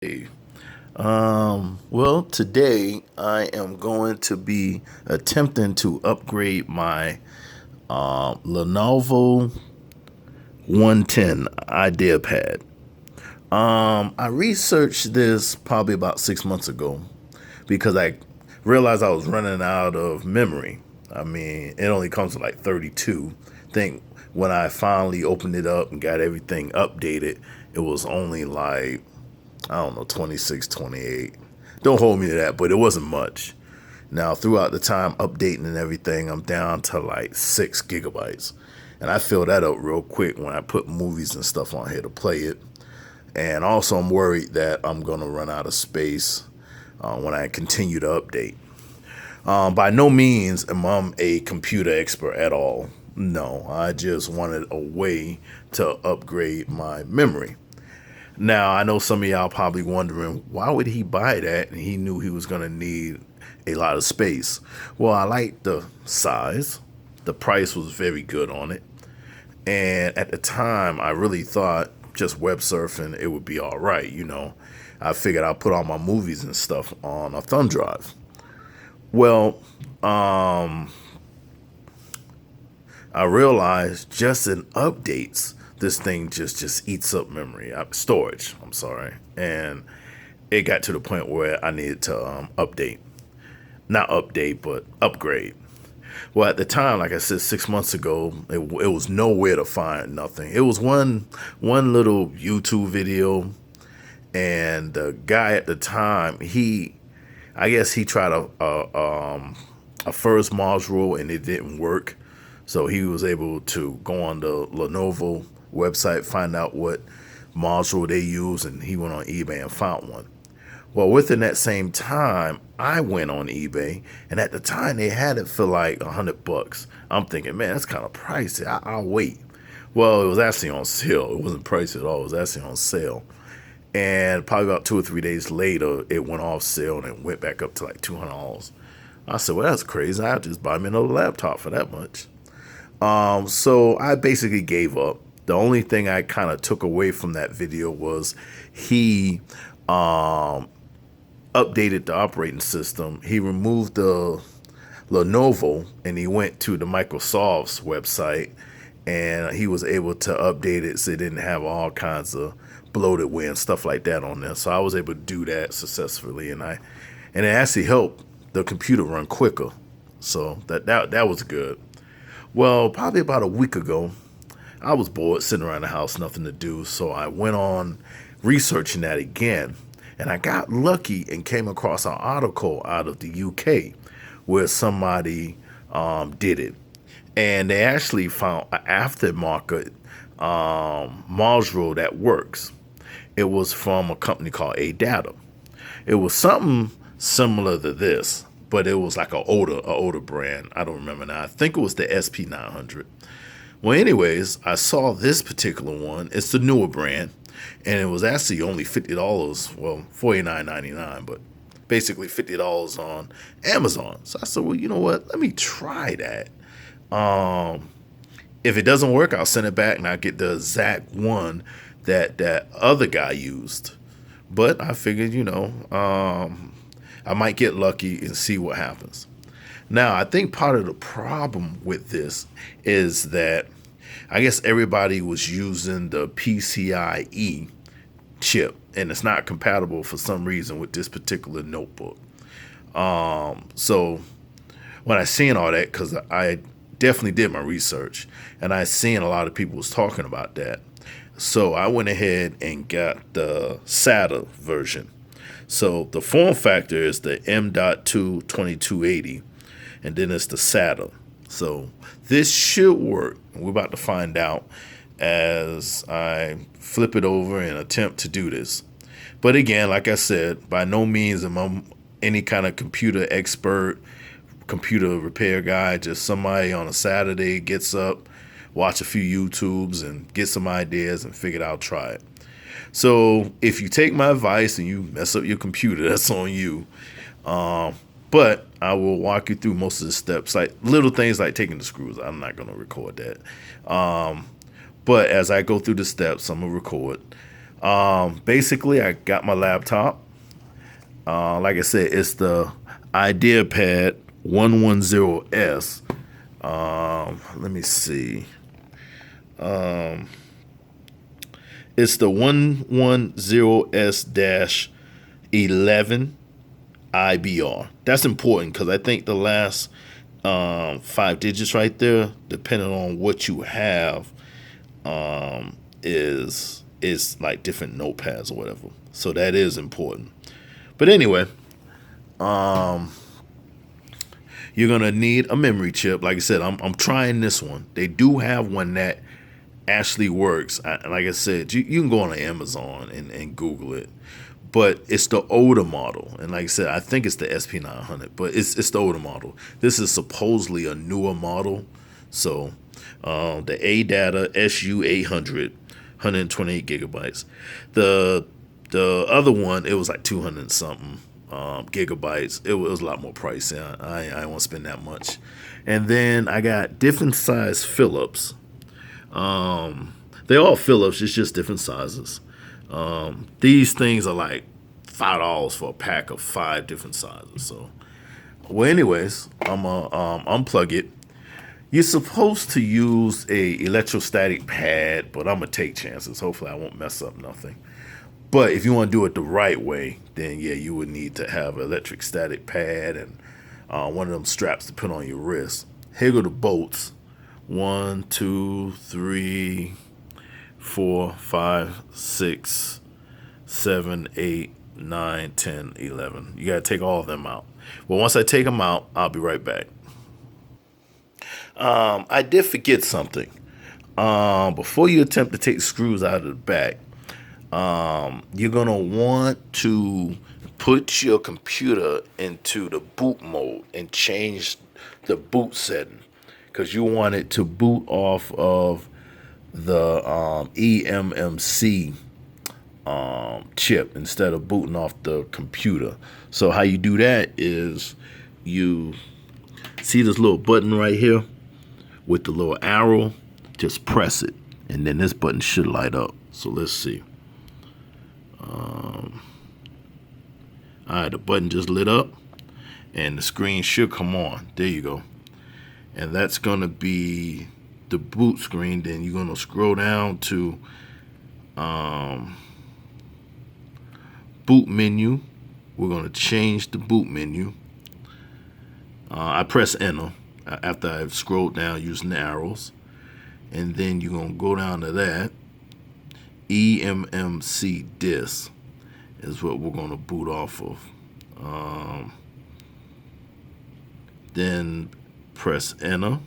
Hey, well, today I am going to be attempting to upgrade my Lenovo 110 IdeaPad. I researched this probably about 6 months ago because I realized I was running out of memory. I mean, it only comes with like 32. I think when I finally opened it up and got everything updated, it was only like, I don't know, 26, 28. Don't hold me to that, but it wasn't much. Now, throughout the time updating and everything, I'm down to like 6 gigabytes. And I fill that up real quick when I put movies and stuff on here to play it. And also, I'm worried that I'm going to run out of space when I continue to update. By no means am I a computer expert at all. No, I just wanted a way to upgrade my memory. Now, I know some of y'all probably wondering, why would he buy that? And he knew he was going to need a lot of space. Well, I liked the size. The price was very good on it. And at the time, I really thought just web surfing, it would be all right. I figured I'd put all my movies and stuff on a thumb drive. Well, I realized just in updates, this thing just eats up memory, storage. I'm sorry, and it got to the point where I needed to update, not update, but upgrade. Well, at the time, like I said, 6 months ago, it was nowhere to find nothing. It was one little YouTube video, and the guy at the time, I guess he tried a first module and it didn't work. So he was able to go on the Lenovo website, find out what module they use, and he went on eBay and found one. Well, within that same time, I went on eBay, and at the time they had it for like $100. I'm thinking, man, that's kind of pricey. I'll wait. Well, it was actually on sale. It wasn't pricey at all. It was actually on sale. And probably about 2 or 3 days later, it went off sale and it went back up to like $200. I said, well, that's crazy. I'll just buy me another laptop for that much. So I basically gave up. The only thing I kind of took away from that video was he updated the operating system. He removed the Lenovo and he went to the Microsoft's website and he was able to update it so it didn't have all kinds of bloatware and stuff like that on there. So I was able to do that successfully, and it actually helped the computer run quicker. So that was good. Well, probably about a week ago, I was bored sitting around the house, nothing to do. So I went on researching that again. And I got lucky and came across an article out of the UK where somebody did it. And they actually found an aftermarket module that works. It was from a company called ADATA. It was something similar to this, but it was like an older brand. I don't remember now. I think it was the SP900. Well, anyways, I saw this particular one. It's the newer brand, and it was actually only $50. Well, $49.99, but basically $50 on Amazon. So I said, well, you know what? Let me try that. If it doesn't work, I'll send it back and I'll get the exact one that other guy used. But I figured, I might get lucky and see what happens. Now, I think part of the problem with this is that I guess everybody was using the PCIe chip, and it's not compatible for some reason with this particular notebook. So when I seen all that, because I definitely did my research, and I seen a lot of people was talking about that. So I went ahead and got the SATA version. So the form factor is the M.2 2280, and then it's the SATA. So this should work. We're about to find out as I flip it over and attempt to do this. But again, like I said, by no means am I any kind of computer expert, computer repair guy. Just somebody on a Saturday gets up, watch a few YouTubes and get some ideas and figured I'll try it. So if you take my advice and you mess up your computer, that's on you. But I will walk you through most of the steps, like little things like taking the screws. I'm not going to record that. But as I go through the steps, I'm going to record. Basically, I got my laptop. Like I said, it's the IdeaPad 110s. Let me see. It's the 110s-11IBR. That's important because I think the last 5 digits right there, depending on what you have, is like different notepads or whatever. So that is important. But anyway, you're gonna need a memory chip. Like I said, I'm trying this one. They do have one that actually works. Like I said, you can go on Amazon and Google it. But it's the older model. And like I said, I think it's the SP900, but it's the older model. This is supposedly a newer model. So the ADATA SU800, 128 gigabytes. The other one, it was like 200 and something gigabytes. It was a lot more pricey. I don't want to spend that much. And then I got different size Philips. They're all Philips, it's just different sizes. These things are like $5 for a pack of 5 different sizes. So, well, anyways, I'm gonna unplug it. You're supposed to use a electrostatic pad, but I'm gonna take chances. Hopefully, I won't mess up nothing. But if you want to do it the right way, then yeah, you would need to have an electric static pad and one of them straps to put on your wrist. Here go the bolts. 1, 2, 3, 4, 5, 6, 7, 8, 9, 10, 11. You gotta take all of them out. Well, once I take them out, I'll be right back. I did forget something. Before you attempt to take the screws out of the back, you're gonna want to put your computer into the boot mode and change the boot setting because you want it to boot off of the eMMC chip instead of booting off the computer. So how you do that is you see this little button right here with the little arrow, just press it and then this button should light up. So let's see. All right, the button just lit up and the screen should come on. There you go. And that's gonna be the boot screen. Then you're gonna scroll down to boot menu. We're gonna change the boot menu. I press enter after I've scrolled down using the arrows. And then you're gonna go down to that. eMMC disk is what we're gonna boot off of. Then press enter.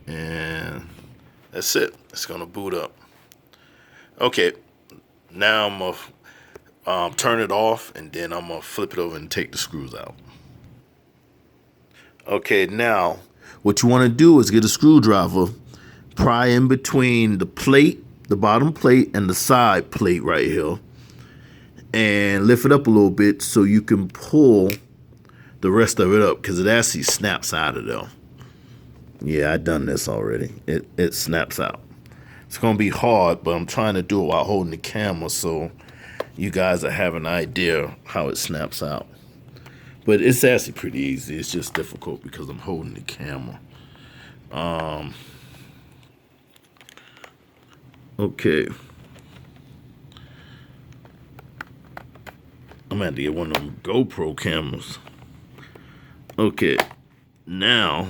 And that's it. It's gonna boot up. Okay, now I'm gonna turn it off and then I'm gonna flip it over and take the screws out. Okay, now what you want to do is get a screwdriver, pry in between the plate, the bottom plate, and the side plate right here, and lift it up a little bit so you can pull the rest of it up because it actually snaps out of there. Yeah, I done this already. It snaps out. It's gonna be hard, but I'm trying to do it while holding the camera so you guys will have an idea how it snaps out. But it's actually pretty easy. It's just difficult because I'm holding the camera. Okay. I'm gonna have to get one of them GoPro cameras. Okay. Now,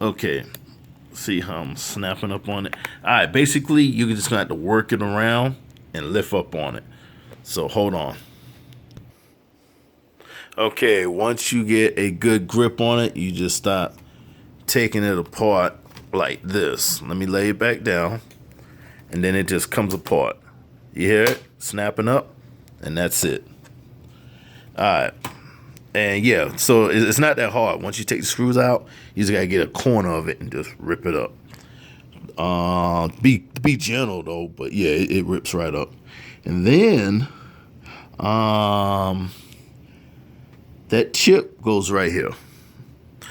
okay. See how I'm snapping up on it. All right, basically you're just gonna have to work it around and lift up on it. So hold on. Okay, once you get a good grip on it, you just start taking it apart like this. Let me lay it back down and then it just comes apart. You hear it snapping up, and that's it. All right. And yeah, so it's not that hard. Once you take the screws out, you just gotta get a corner of it and just rip it up. Be gentle though, but yeah, it rips right up. And then that chip goes right here.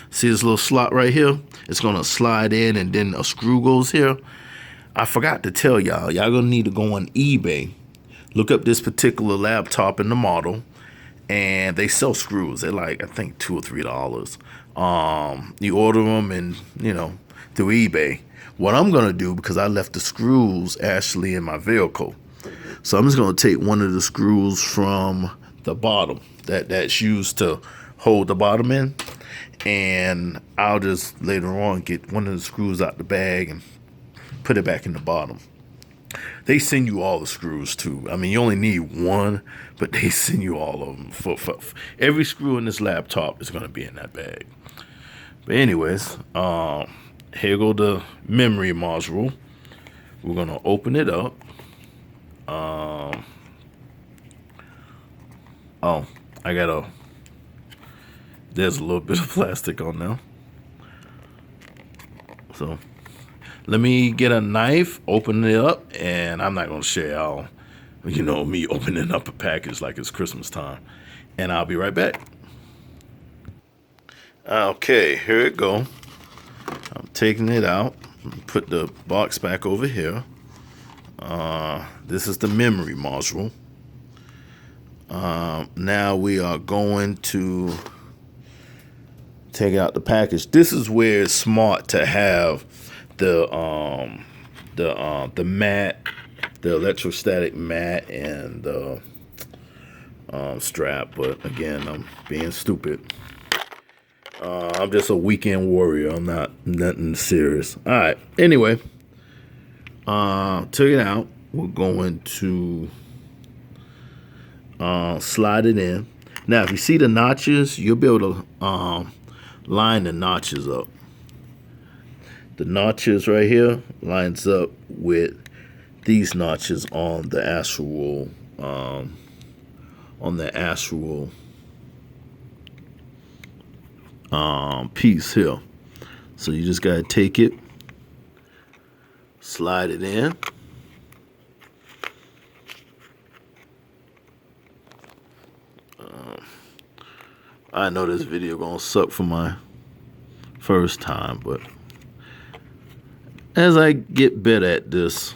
See this little slot right here? It's gonna slide in, and then a screw goes here. I forgot to tell y'all, gonna need to go on eBay, look up this particular laptop in the model, and they sell screws. They're like, I think $2 or $3. You order them, and through eBay. What I'm gonna do, because I left the screws actually in my vehicle, so I'm just gonna take one of the screws from the bottom that's used to hold the bottom in, and I'll just later on get one of the screws out the bag and put it back in the bottom. They send you all the screws too. I mean, you only need one, but they send you all of them. For every screw in this laptop is going to be in that bag. But anyways, here go the memory module. We're going to open it up. There's a little bit of plastic on there. So let me get a knife, open it up, and I'm not going to share all, me opening up a package like it's Christmas time. And I'll be right back. Okay, here it go. I'm taking it out. Put the box back over here. This is the memory module. Now we are going to take out the package. This is where it's smart to have the mat, the electrostatic mat, and the strap. But again, I'm being stupid. I'm just a weekend warrior. I'm not nothing serious. All right. Anyway, took it out. We're going to slide it in. Now, if you see the notches, you'll be able to line the notches up. The notches right here lines up with these notches on the actual piece here. So you just gotta take it, slide it in. I know this video gonna suck for my first time, but as I get better at this,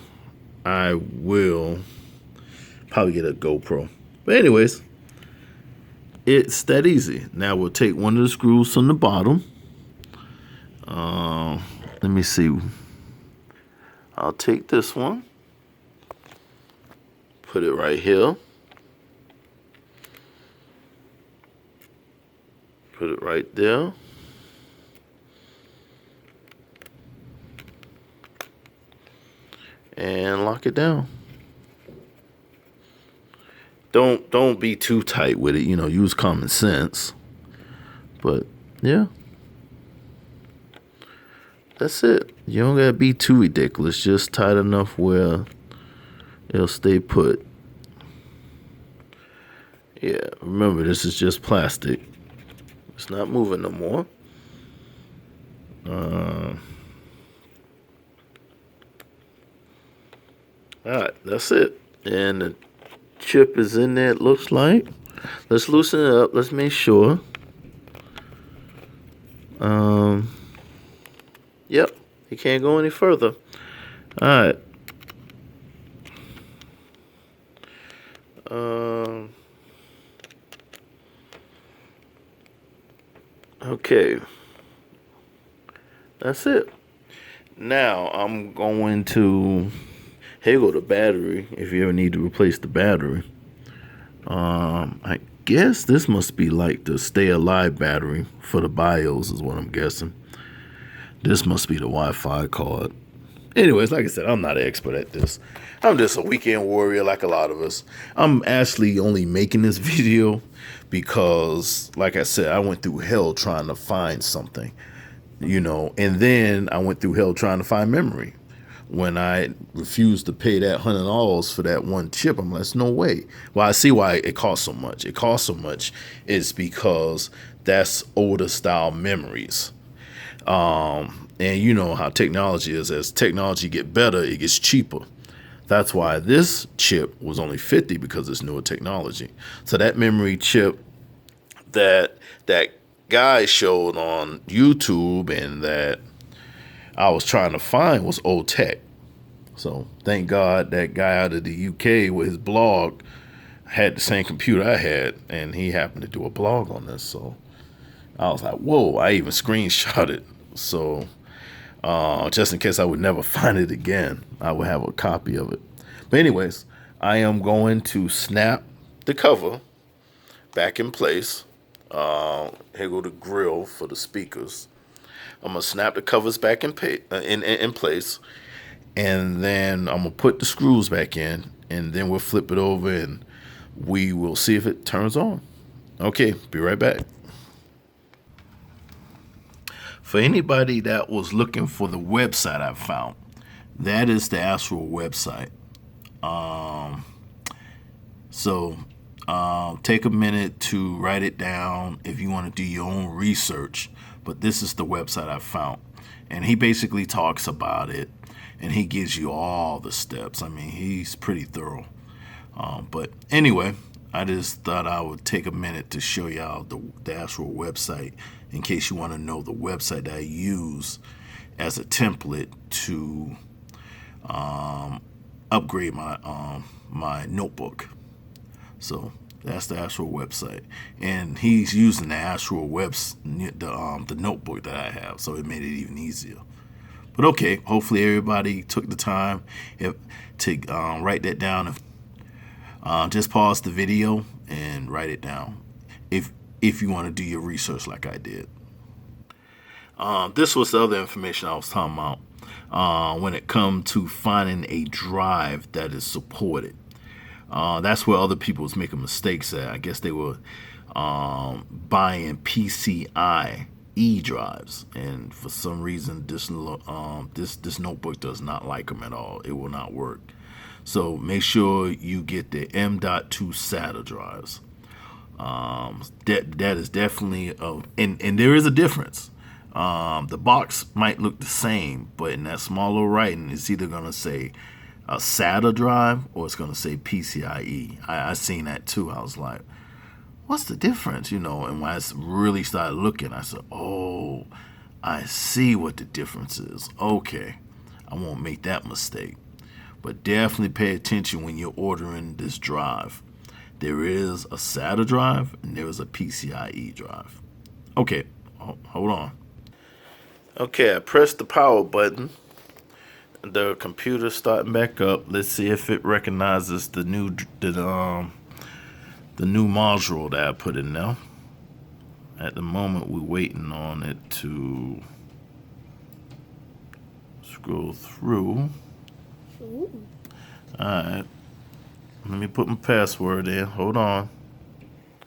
I will probably get a GoPro. But anyways, it's that easy. Now we'll take one of the screws from the bottom. Let me see. I'll take this one, put it right here. Put it right there. And lock it down. Don't be too tight with it, use common sense. But yeah. That's it. You don't gotta be too ridiculous, just tight enough where it'll stay put. Yeah, remember, this is just plastic. It's not moving no more. Alright, that's it. And the chip is in there, it looks like. Let's loosen it up. Let's make sure. Yep, you can't go any further. Alright. Okay. That's it. Now I'm going to, here go the battery, if you ever need to replace the battery. I guess this must be like the stay alive battery for the BIOS is what I'm guessing. This must be the Wi-Fi card. Anyways, like I said, I'm not an expert at this. I'm just a weekend warrior like a lot of us. I'm actually only making this video because, like I said, I went through hell trying to find something, and then I went through hell trying to find memory. When I refused to pay that $100 for that one chip, I'm like, there's no way. Well, I see why it costs so much. It costs so much is because that's older style memories. And you know how technology is. As technology get better, it gets cheaper. That's why this chip was only 50 because it's newer technology. So that memory chip that guy showed on YouTube and that I was trying to find was old tech. So thank God that guy out of the UK with his blog had the same computer I had, and he happened to do a blog on this. So I was like, whoa, I even screenshot it. So just in case I would never find it again, I would have a copy of it. But anyways, I am going to snap the cover back in place. Here go the grill for the speakers. I'm gonna snap the covers back in place, and then I'm gonna put the screws back in, and then we'll flip it over, and we will see if it turns on. Okay, be right back. For anybody that was looking for the website I found, that is the actual website. So take a minute to write it down if you want to do your own research. But this is the website I found. And he basically talks about it, and he gives you all the steps. I mean, he's pretty thorough. But anyway, I just thought I would take a minute to show y'all the actual website in case you want to know the website that I use as a template to upgrade my notebook. So that's the actual website, and he's using the actual the notebook that I have, so it made it even easier. But okay, hopefully everybody took the time to write that down. Just pause the video and write it down if you want to do your research like I did. This was the other information I was talking about when it comes to finding a drive that is supported. That's where other people was making mistakes at. I guess they were buying PCIe drives, and for some reason this notebook does not like them at all. It will not work. So make sure you get the M.2 SATA drives. That is definitely and there is a difference. The box might look the same, but in that smaller writing, it's either gonna say a SATA drive or it's gonna say PCIe. I seen that too. I was like, what's the difference? And when I really started looking, I said, oh, I see what the difference is. Okay, I won't make that mistake. But definitely pay attention when you're ordering this drive. There is a SATA drive and there is a PCIe drive. Okay, hold on. Okay, I pressed the power button. The computer's starting back up. Let's see if it recognizes the new module that I put in there. At the moment, we're waiting on it to scroll through. Ooh. All right. Let me put my password in. Hold on.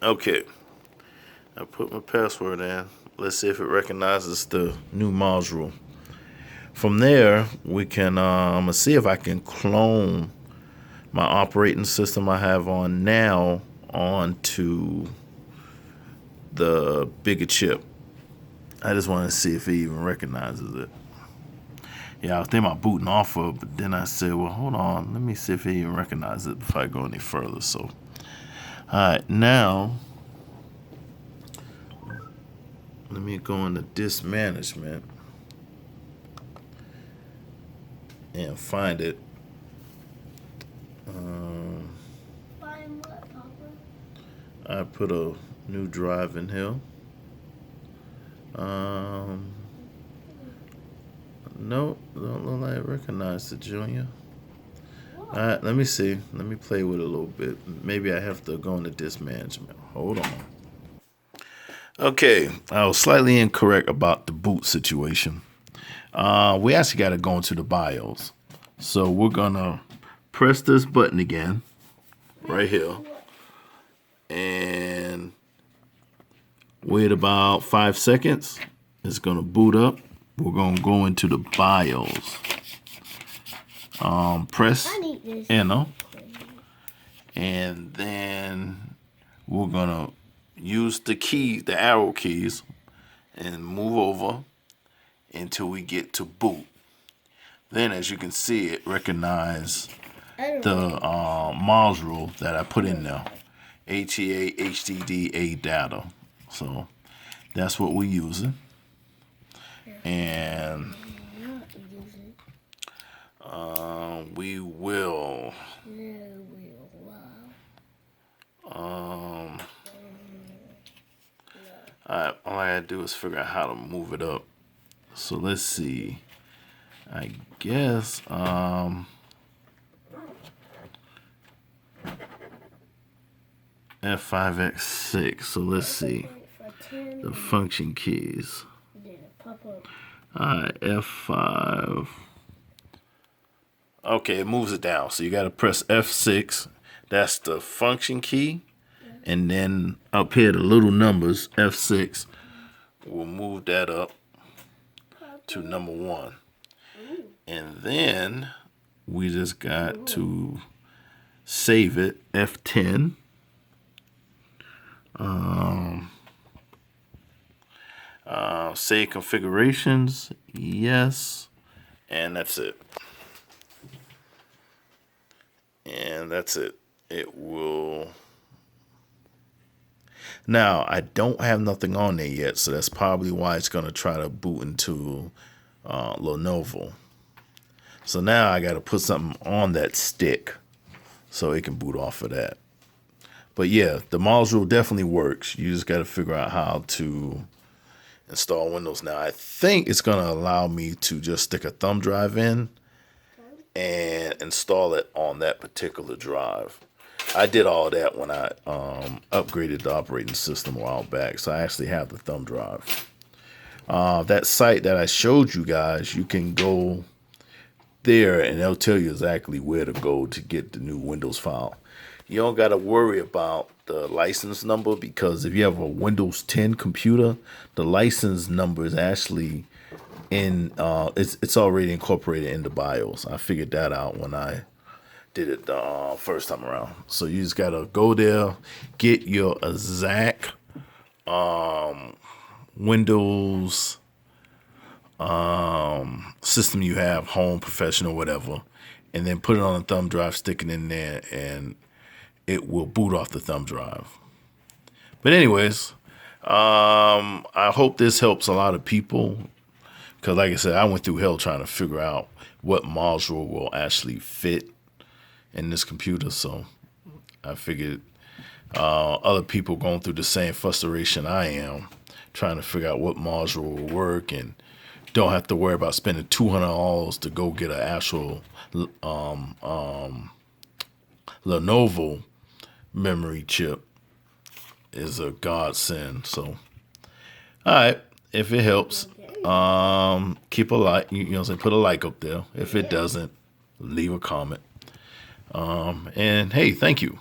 Okay. I put my password in. Let's see if it recognizes the new module. From there, we can, I'm going to see if I can clone my operating system I have on now onto the bigger chip. I just want to see if it even recognizes it. Yeah, I was thinking about booting off of it, but then I said, well, hold on. Let me see if it even recognizes it before I go any further. So, all right, now, let me go into disk management and find it. Find what, Papa? I put a new drive in here. Nope, don't look like it recognized it, Junior. All right, let me see. Let me play with it a little bit. Maybe I have to go into disk management. Hold on. Okay, I was slightly incorrect about the boot situation. We actually got to go into the BIOS. So we're going to press this button again, right here, and wait about 5 seconds. It's going to boot up. We're going to go into the BIOS. Press enter, and then we're going to use the arrow keys, and move over until we get to boot. Then, as you can see, it recognizes the module that I put in there. HEA HDD data. So that's what we're using. And we will all I gotta do is figure out how to move it up. So let's see. I guess F5X6. So let's see the function keys. Alright, F5. Okay, it moves it down. So you got to press F6. That's the function key. And then up here, the little numbers, F6, we'll move that up to number 1. And then we just got to save it, F10. Save configurations, yes. And that's it. And that's it. It will. Now, I don't have nothing on there yet, so that's probably why it's going to try to boot into Lenovo. So now I got to put something on that stick so it can boot off of that. But yeah, the module definitely works. You just got to figure out how to install Windows. Now, I think it's going to allow me to just stick a thumb drive in and install it on that particular drive. I did all that when I upgraded the operating system a while back, so I actually have the thumb drive. That site that I showed you guys, you can go there and they'll tell you exactly where to go to get the new Windows file. You don't got to worry about the license number, because if you have a Windows 10 computer, the license number is actually in it's already incorporated in the BIOS. I figured that out when I did it the first time around. So you just gotta go there, get your exact Windows system you have, home, professional, whatever, and then put it on a thumb drive, stick it in there, and it will boot off the thumb drive. But anyways, I hope this helps a lot of people, because like I said, I went through hell trying to figure out what module will actually fit in this computer. So I figured other people going through the same frustration I am, trying to figure out what module will work and don't have to worry about spending $200 to go get an actual Lenovo memory chip is a godsend. So all right, if it helps, keep a like, you know, put a like up there. If it doesn't, leave a comment. And hey, thank you.